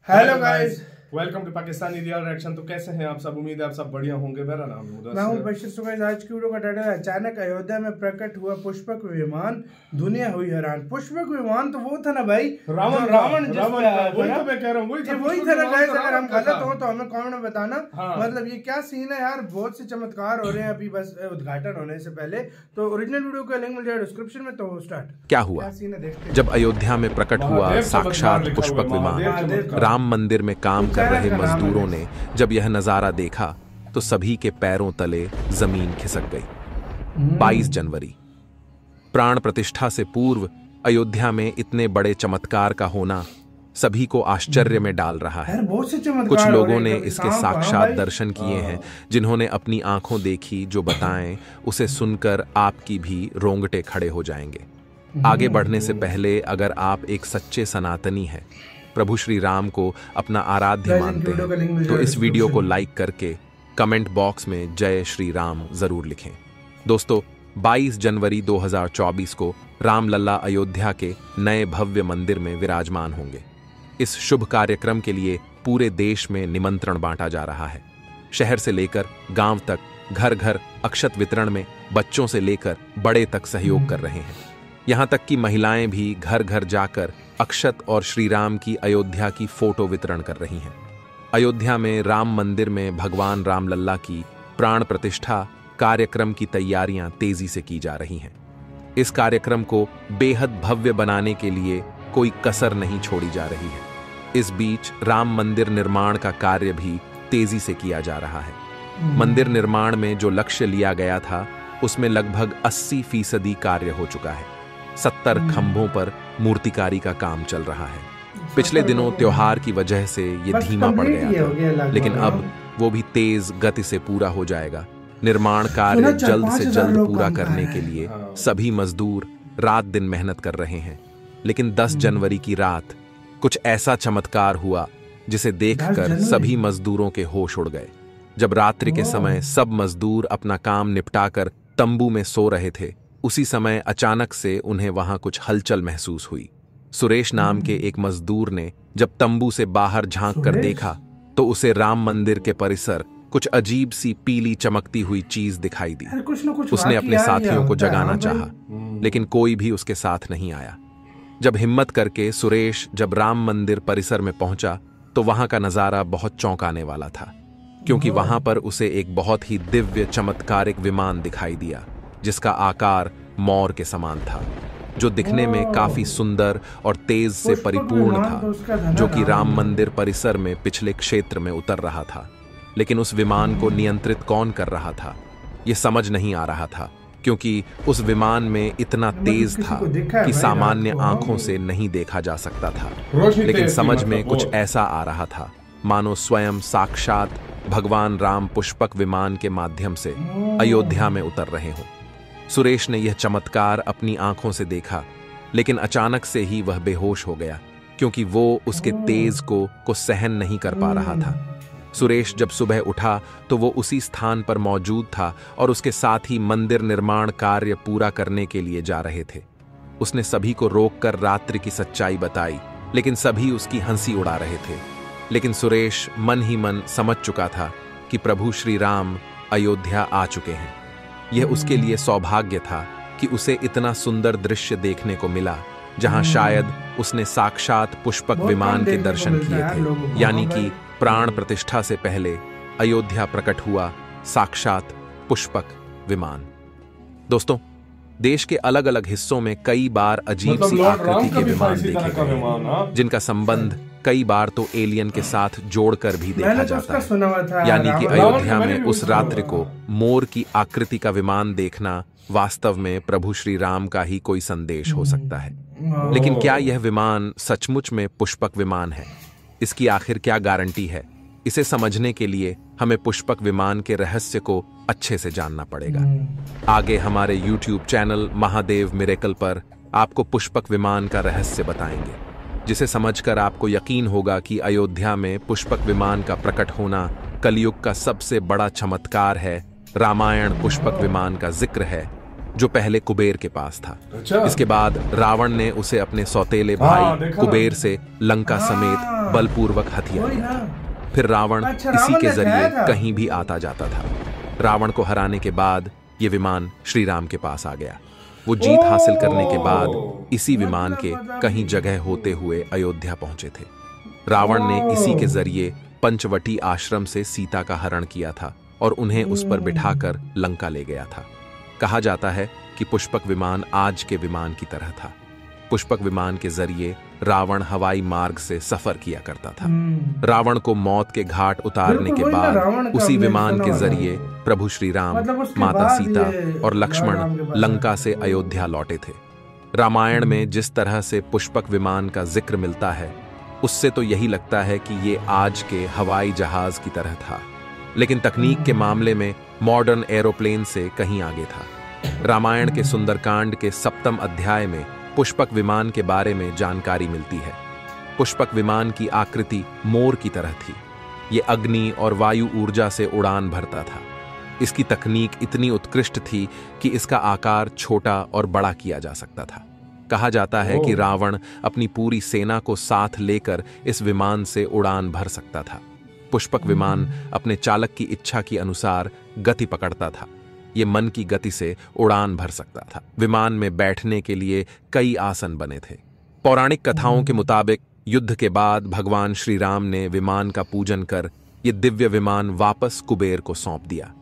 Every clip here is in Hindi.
Hello guys, welcome to Pakistani real reaction. तो कैसे हैं आप सब? उम्मीद है आप सब बढ़िया होंगे। मेरा नाम है मैं हूं बशीर। तो गाइस, आज की वीडियो का टाइटल है अचानक अयोध्या में प्रकट हुआ पुष्पक विमान, दुनिया हुई हैरान। पुष्पक विमान तो वो था ना भाई, रावण वही तो मैं कह रहा हूँ, वही था ना गाइस। अगर हम गलत हो तो हमें कमेंट में बताना। मतलब ये क्या सीन है यार, बहुत से चमत्कार हो रहे हैं अभी बस उद्घाटन होने से पहले। तो ओरिजिनल वीडियो का लिंक मिल जाएगा डिस्क्रिप्शन में। तो स्टार्ट क्या हुआ सीन है देखते जब अयोध्या में प्रकट हुआ साक्षात पुष्पक विमान। राम मंदिर में काम कर रहे मजदूरों ने जब यह नजारा देखा तो सभी के पैरों तले जमीन खिसक गई। 22 जनवरी, प्राण प्रतिष्ठा से पूर्व अयोध्या में इतने बड़े चमत्कार का होना सभी को आश्चर्य में डाल रहा है। कुछ लोगों ने इसके साक्षात दर्शन किए हैं, जिन्होंने अपनी आंखों देखी जो बताएं उसे सुनकर आपकी भी रोंगटे खड़े हो जाएंगे। आगे बढ़ने से पहले अगर आप एक सच्चे सनातनी हैं, प्रभु श्री राम को अपना आराध्य मानते हैं, तो इस वीडियो को लाइक करके कमेंट बॉक्स में जय श्री राम जरूर लिखें। दोस्तों, 22 जनवरी 2024 को रामलला अयोध्या के नए भव्य मंदिर में विराजमान होंगे। इस शुभ कार्यक्रम के लिए पूरे देश में निमंत्रण बांटा जा रहा है। शहर से लेकर गांव तक, घर घर अक्षत वितरण में बच्चों से लेकर बड़े तक सहयोग कर रहे हैं। यहां तक कि महिलाएं भी घर घर जाकर अक्षत और श्री राम की अयोध्या की फोटो वितरण कर रही हैं। अयोध्या में राम मंदिर में भगवान रामलल्ला की प्राण प्रतिष्ठा कार्यक्रम की तैयारियां तेजी से की जा रही हैं। इस कार्यक्रम को बेहद भव्य बनाने के लिए कोई कसर नहीं छोड़ी जा रही है। इस बीच राम मंदिर निर्माण का कार्य भी तेजी से किया जा रहा है। मंदिर निर्माण में जो लक्ष्य लिया गया था उसमें लगभग 80% कार्य हो चुका है। 70 खंभों पर मूर्तिकारी का काम चल रहा है। पिछले दिनों त्योहार की वजह से ये धीमा पड़ गया था, लेकिन अब वो भी तेज गति से पूरा हो जाएगा। निर्माण कार्य जल्द से जल्द पूरा करने के लिए सभी मजदूर रात दिन मेहनत कर रहे हैं। लेकिन 10 जनवरी की रात कुछ ऐसा चमत्कार हुआ जिसे देखकर सभी मजदूरों के होश उड़ गए। जब रात्रि के समय सब मजदूर अपना काम निपटाकर तंबू में सो रहे थे, उसी समय अचानक से उन्हें वहां कुछ हलचल महसूस हुई। सुरेश नाम के एक मजदूर ने जब तंबू से बाहर झांक कर देखा तो उसे राम मंदिर के परिसर कुछ अजीब सी पीली चमकती हुई चीज दिखाई दी। उसने अपने साथियों को जगाना चाहा, लेकिन कोई भी उसके साथ नहीं आया। जब हिम्मत करके सुरेश जब राम मंदिर परिसर में पहुंचा तो वहां का नजारा बहुत चौंकाने वाला था, क्योंकि वहां पर उसे एक बहुत ही दिव्य चमत्कारिक विमान दिखाई दिया, जिसका आकार मोर के समान था, जो दिखने में काफी सुंदर और तेज से परिपूर्ण था, जो कि राम मंदिर परिसर में पिछले क्षेत्र में उतर रहा था। लेकिन उस विमान को नियंत्रित कौन कर रहा था, यह समझ नहीं आ रहा था, क्योंकि उस विमान में इतना तेज था कि सामान्य आंखों से नहीं देखा जा सकता था। लेकिन समझ में कुछ ऐसा आ रहा था मानो स्वयं साक्षात भगवान राम पुष्पक विमान के माध्यम से अयोध्या में उतर रहे हों। सुरेश ने यह चमत्कार अपनी आंखों से देखा, लेकिन अचानक से ही वह बेहोश हो गया, क्योंकि वो उसके तेज को सहन नहीं कर पा रहा था। सुरेश जब सुबह उठा तो वो उसी स्थान पर मौजूद था और उसके साथ ही मंदिर निर्माण कार्य पूरा करने के लिए जा रहे थे। उसने सभी को रोककर रात्रि की सच्चाई बताई, लेकिन सभी उसकी हंसी उड़ा रहे थे। लेकिन सुरेश मन ही मन समझ चुका था कि प्रभु श्री राम अयोध्या आ चुके हैं। यह उसके लिए सौभाग्य था कि उसे इतना सुंदर दृश्य देखने को मिला, जहां शायद उसने साक्षात पुष्पक विमान के दर्शन किए थे। यानी कि प्राण प्रतिष्ठा से पहले अयोध्या प्रकट हुआ साक्षात पुष्पक विमान। दोस्तों, देश के अलग अलग हिस्सों में कई बार अजीब सी आकृति के विमान देखे गए, जिनका संबंध कई बार तो एलियन के साथ जोड़कर भी देखा जाता है। यानी कि अयोध्या में उस रात्रि को मोर की आकृति का विमान देखना वास्तव में प्रभु श्री राम का ही कोई संदेश हो सकता है। लेकिन क्या यह विमान सचमुच में पुष्पक विमान है? इसकी आखिर क्या गारंटी है? इसे समझने के लिए हमें पुष्पक विमान के रहस्य को अच्छे से जानना पड़ेगा। आगे हमारे YouTube चैनल महादेव मिरेकल पर आपको पुष्पक विमान का रहस्य बताएंगे, जिसे समझकर आपको यकीन होगा कि अयोध्या में पुष्पक विमान का प्रकट होना कलयुग का सबसे बड़ा चमत्कार है। रामायण पुष्पक विमान का जिक्र है जो पहले कुबेर के पास था। अच्छा। इसके बाद रावण ने उसे अपने सौतेले भाई कुबेर से लंका समेत बलपूर्वक हथिया लिया। फिर रावण इसी के जरिए कहीं भी आता जाता था। रावण को हराने के बाद ये विमान श्री राम के पास आ गया। वो जीत हासिल करने के बाद इसी विमान के कहीं जगह होते हुए अयोध्या पहुंचे थे। रावण ने इसी के जरिए पंचवटी आश्रम से सीता का हरण किया था और उन्हें उस पर बिठाकर लंका ले गया था। कहा जाता है कि पुष्पक विमान आज के विमान की तरह था। पुष्पक विमान के जरिए रावण हवाई मार्ग से सफर किया करता था। रावण को मौत के घाट उतारने के बाद उसी विमान के जरिए प्रभु श्री राम, माता सीता और लक्ष्मण लंका से अयोध्या लौटे थे। रामायण में जिस तरह से पुष्पक विमान का जिक्र मिलता है, उससे तो यही लगता है कि ये आज के हवाई जहाज की तरह था, लेकिन तकनीक के मामले में मॉडर्न एरोप्लेन से कहीं आगे था। रामायण के सुंदरकांड के 7वें अध्याय में पुष्पक विमान के बारे में जानकारी मिलती है। पुष्पक विमान की आकृति मोर की तरह थी। ये अग्नि और वायु ऊर्जा से उड़ान भरता था। इसकी तकनीक इतनी उत्कृष्ट थी कि इसका आकार छोटा और बड़ा किया जा सकता था। कहा जाता है कि रावण अपनी पूरी सेना को साथ लेकर इस विमान से उड़ान भर सकता था। पुष्पक विमान अपने चालक की इच्छा के अनुसार गति पकड़ता था। ये मन की गति से उड़ान भर सकता था। विमान में बैठने के लिए कई आसन बने थे। पौराणिक कथाओं के मुताबिक युद्ध के बाद भगवान श्री राम ने विमान का पूजन कर ये दिव्य विमान वापस कुबेर को सौंप दिया।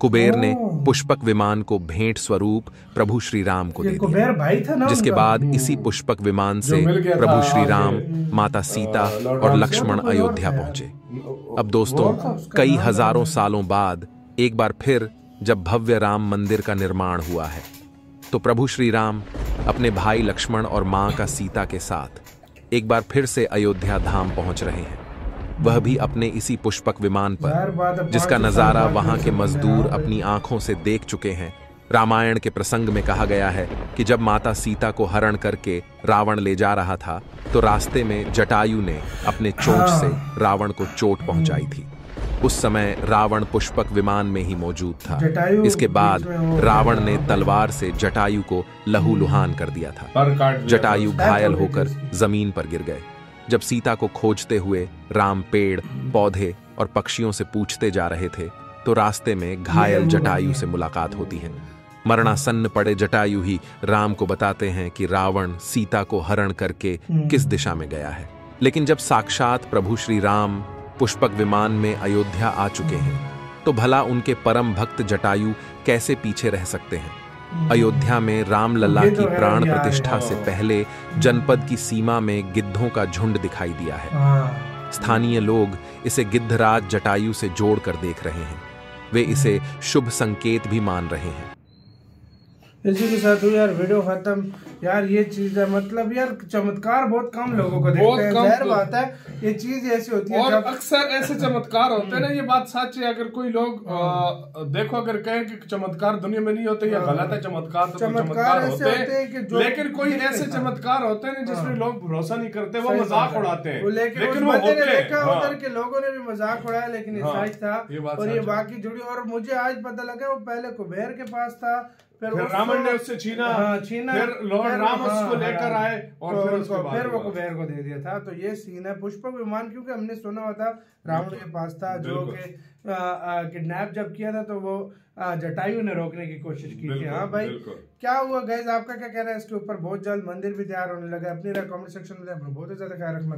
कुबेर ने पुष्पक विमान को भेंट स्वरूप प्रभु श्री राम को दे दिया, जिसके बाद इसी पुष्पक विमान से प्रभु श्री राम, माता सीता और लक्ष्मण अयोध्या पहुंचे। अब दोस्तों, कई हजारों सालों बाद एक बार फिर जब भव्य राम मंदिर का निर्माण हुआ है, तो प्रभु श्री राम अपने भाई लक्ष्मण और मां का सीता के साथ एक बार फिर से अयोध्या धाम पहुंच रहे हैं, वह भी अपने इसी पुष्पक विमान पर, जिसका नजारा वहां के मजदूर अपनी आंखों से देख चुके हैं। रामायण के प्रसंग में कहा गया है कि जब माता सीता को हरण करके रावण ले जा रहा था, तो रास्ते में जटायु ने अपने चोंच से रावण को चोट पहुंचाई थी। उस समय रावण पुष्पक विमान में ही मौजूद था। इसके बाद रावण ने तलवार से जटायु को लहूलुहान कर दिया था। जटायु घायल होकर जमीन पर गिर गए। जब सीता को खोजते हुए राम पेड़, पौधे और पक्षियों से पूछते जा रहे थे, तो रास्ते में घायल जटायु से मुलाकात होती है। मरणासन्न पड़े जटायु ही राम को बताते हैं कि रावण सीता को हरण करके किस दिशा में गया है। लेकिन जब साक्षात प्रभु श्री राम पुष्पक विमान में अयोध्या आ चुके हैं, तो भला उनके परम भक्त जटायु कैसे पीछे रह सकते हैं। अयोध्या में रामलला की प्राण प्रतिष्ठा से पहले जनपद की सीमा में गिद्धों का झुंड दिखाई दिया है। स्थानीय लोग इसे गिद्धराज जटायु से जोड़कर देख रहे हैं। वे इसे शुभ संकेत भी मान रहे हैं। इसी के साथ यार वीडियो खत्म। यार ये चीज है, मतलब यार चमत्कार बहुत कम लोगों को देखते हैं। जाहिर बात है, ये चीज ऐसी होती है और अक्सर ऐसे चमत्कार होते हैं ना, ये बात सच है। अगर कोई लोग देखो, अगर कहें कि चमत्कार दुनिया में नहीं होते या गलत है, चमत्कार तो चमत्कार होते हैं, लेकिन कोई ऐसे चमत्कार होते हैं जिसमें लोग भरोसा नहीं करते, वो मजाक उड़ाते हैं। लेकिन वो देखा उधर के लोगों ने भी मजाक उड़ाया, लेकिन ये सच था और ये बाकी जुड़ी। और मुझे आज पता लगा वो पहले कुबेर के पास था, फिर रावण ने उससे छीना, फिर लॉर्ड राम उसको लेकर आए और फिर वो कुबेर को दे दिया था। तो ये सीन है पुष्पक विमान, क्योंकि हमने सुना हुआ था रावण के पास था, जो कि किडनैप जब किया था तो वो जटायु ने रोकने की कोशिश की थी। हाँ भाई, क्या हुआ गाइस, आपका क्या कहना है इसके ऊपर? बहुत जल्द मंदिर भी तैयार होने लगा। अपनी कमेंट सेक्शन में बहुत ज्यादा ख्याल रखना।